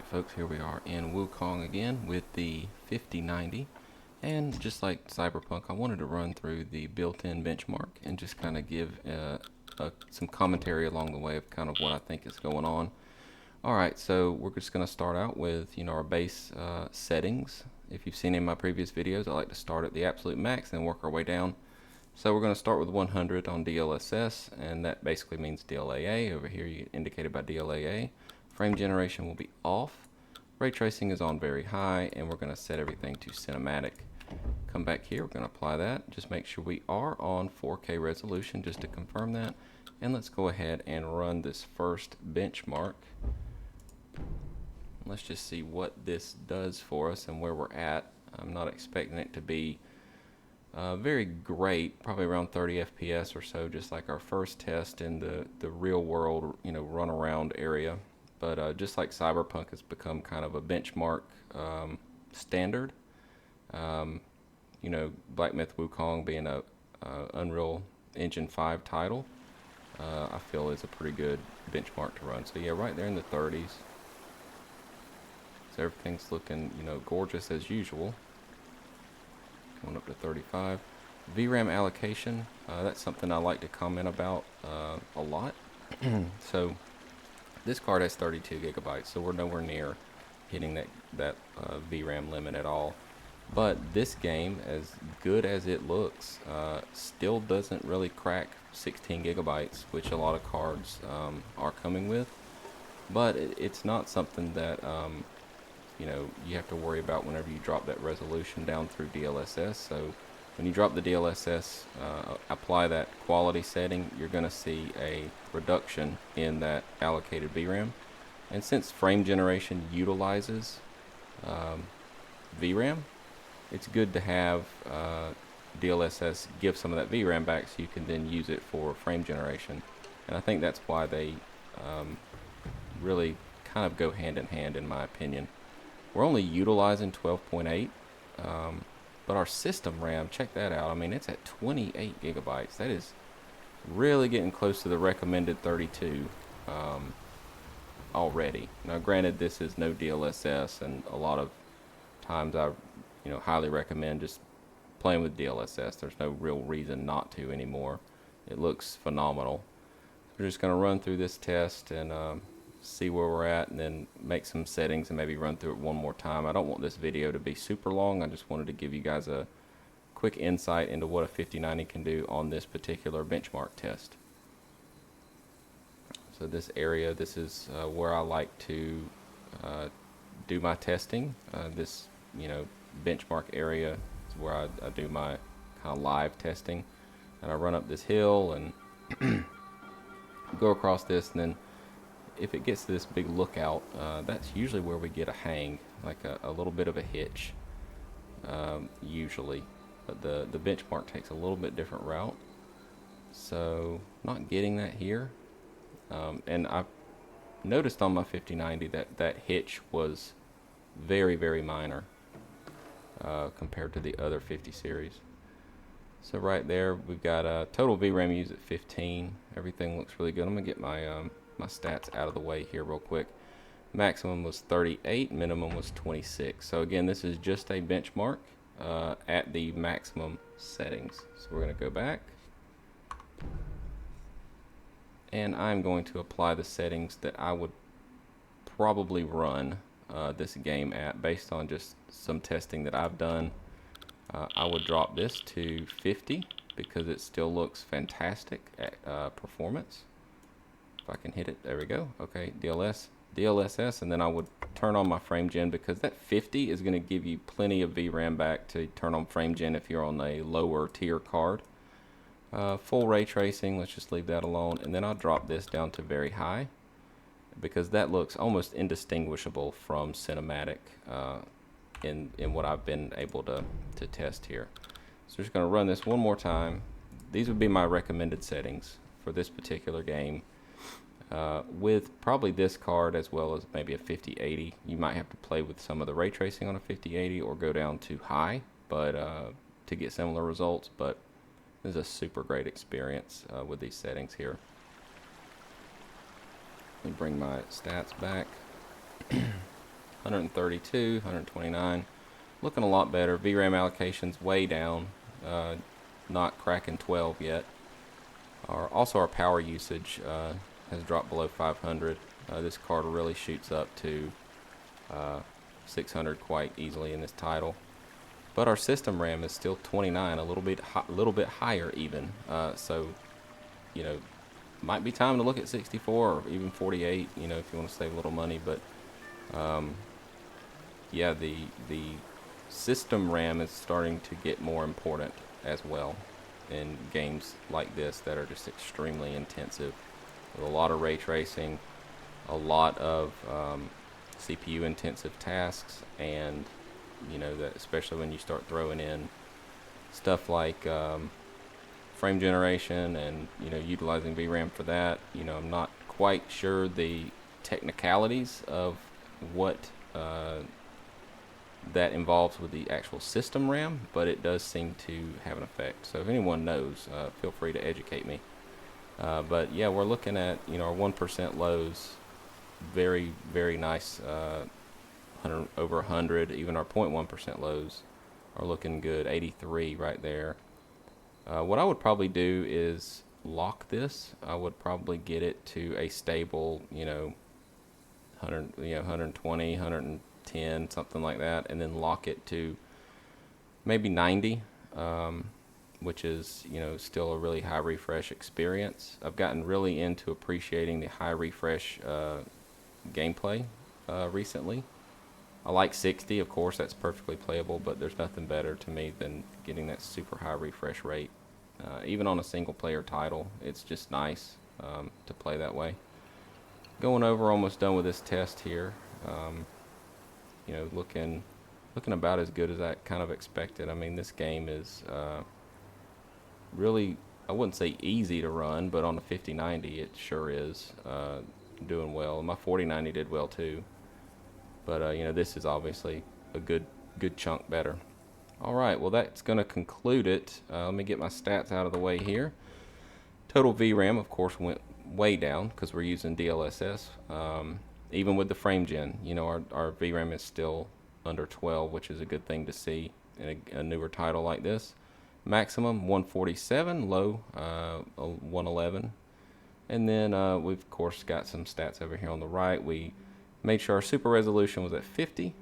Alright folks, here we are in Wukong again with the 5090, and just like Cyberpunk, I wanted to run through the built-in benchmark and just kind of give some commentary along the way of kind of what I think is going on. Alright, so we're just going to start out with our base settings. If you've seen in my previous videos, I like to start at the absolute max and work our way down. So we're going to start with 100 on DLSS, and that basically means DLAA. Over here you indicated by DLAA. Frame generation will be off. Ray tracing is on very high, and we're going to set everything to cinematic. Come back here, we're going to apply that. Just make sure we are on 4K resolution just to confirm that. And let's go ahead and run this first benchmark. Let's just see what this does for us and where we're at. I'm not expecting it to be very great, probably around 30 FPS or so, just like our first test in the real world, run around area. But just like Cyberpunk has become kind of a benchmark standard, Black Myth Wukong being a Unreal Engine 5 title, I feel is a pretty good benchmark to run. So yeah, right there in the 30s. So everything's looking, gorgeous as usual. Going up to 35. VRAM allocation, that's something I like to comment about a lot. So this card has 32 gigabytes, so we're nowhere near hitting that VRAM limit at all. But this game, as good as it looks, still doesn't really crack 16 gigabytes, which a lot of cards are coming with. But it's not something that you have to worry about whenever you drop that resolution down through DLSS. So when you drop the DLSS, apply that quality setting, you're going to see a reduction in that allocated VRAM. And since frame generation utilizes VRAM, it's good to have DLSS give some of that VRAM back so you can then use it for frame generation. And I think that's why they really kind of go hand in hand, in my opinion. We're only utilizing 12.8, but our system RAM, check that out. I mean, it's at 28 gigabytes. That is really getting close to the recommended 32 already. Now, granted, this is no DLSS, and a lot of times I, highly recommend just playing with DLSS. There's no real reason not to anymore. It looks phenomenal. We're just going to run through this test and see where we're at, and then make some settings and maybe run through it one more time. I don't want this video to be super long. I just wanted to give you guys a quick insight into what a 5090 can do on this particular benchmark test. So this area, this is where I like to do my testing. This benchmark area is where I do my kind of live testing, and I run up this hill and go across this, and then if it gets to this big lookout, that's usually where we get a hang, like a little bit of a hitch, usually. But the benchmark takes a little bit different route, so not getting that here. And I've noticed on my 5090 that hitch was very, very minor compared to the other 50 series. So right there, we've got total VRAM used at 15. Everything looks really good. I'm gonna get my my stats out of the way here real quick. Maximum was 38, minimum was 26. So again, this is just a benchmark at the maximum settings. So we're going to go back, and I'm going to apply the settings that I would probably run this game at based on just some testing that I've done. I would drop this to 50 because it still looks fantastic at performance. If I can hit it, there we go. Okay, DLSS, and then I would turn on my frame gen, because that 50 is going to give you plenty of VRAM back to turn on frame gen if you're on a lower tier card. Full ray tracing, let's just leave that alone, and then I'll drop this down to very high, because that looks almost indistinguishable from cinematic in what I've been able to test here. So we're just going to run this one more time. These would be my recommended settings for this particular game. With probably this card as well as maybe a 5080. You might have to play with some of the ray tracing on a 5080 or go down to high, but to get similar results. But this is a super great experience with these settings here. Let me bring my stats back. 132, 129. Looking a lot better. VRAM allocation's way down. Not cracking 12 yet. Also our power usage has dropped below 500. This card really shoots up to 600 quite easily in this title. But our system RAM is still 29, a little bit higher even. So, you know, might be time to look at 64 or even 48. You know, if you want to save a little money. But yeah, the system RAM is starting to get more important as well in games like this that are just extremely intensive, with a lot of ray tracing, a lot of CPU intensive tasks, and you know, that especially when you start throwing in stuff like frame generation and, you know, utilizing VRAM for that. You know, I'm not quite sure the technicalities of what that involves with the actual system RAM, but it does seem to have an effect. So if anyone knows, feel free to educate me. But yeah, we're looking at, you know, our 1% lows, very, very nice, over 100. Even our 0.1% lows are looking good. 83 right there. What I would probably do is lock this. I would probably get it to a stable, you know, 120, 110, something like that, and then lock it to maybe 90, which is, you know, still a really high refresh experience. I've gotten really into appreciating the high refresh gameplay recently. I like 60, of course, that's perfectly playable, but there's nothing better to me than getting that super high refresh rate. Even on a single player title, it's just nice to play that way. Going over, almost done with this test here. You know, looking about as good as I kind of expected. I mean, this game is really, I wouldn't say easy to run, but on the 5090 it sure is doing well. My 4090 did well too. But you know, this is obviously a good chunk better. All right, well, that's going to conclude it. Let me get my stats out of the way here. Total VRAM, of course, went way down because we're using DLSS. Even with the frame gen, you know, our VRAM is still under 12, which is a good thing to see in a newer title like this. Maximum 147, low 111. And then we've, of course, got some stats over here on the right. We made sure our super resolution was at 50.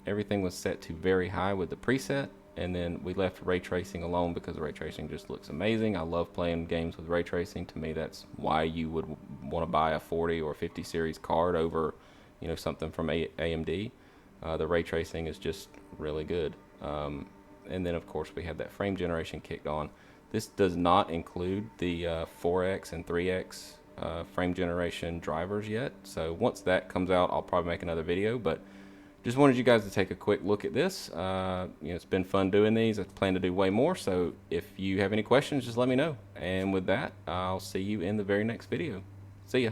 Everything was set to very high with the preset, and then we left ray tracing alone because ray tracing just looks amazing. I love playing games with ray tracing. To me, that's why you would want to buy a 40 or 50 series card over, you know, something from AMD. The ray tracing is just really good. And then, of course, we had that frame generation kicked on. This does not include the 4X and 3X frame generation drivers yet. So once that comes out, I'll probably make another video. But just wanted you guys to take a quick look at this. You know, it's been fun doing these. I plan to do way more. So if you have any questions, just let me know. And with that, I'll see you in the very next video. See ya.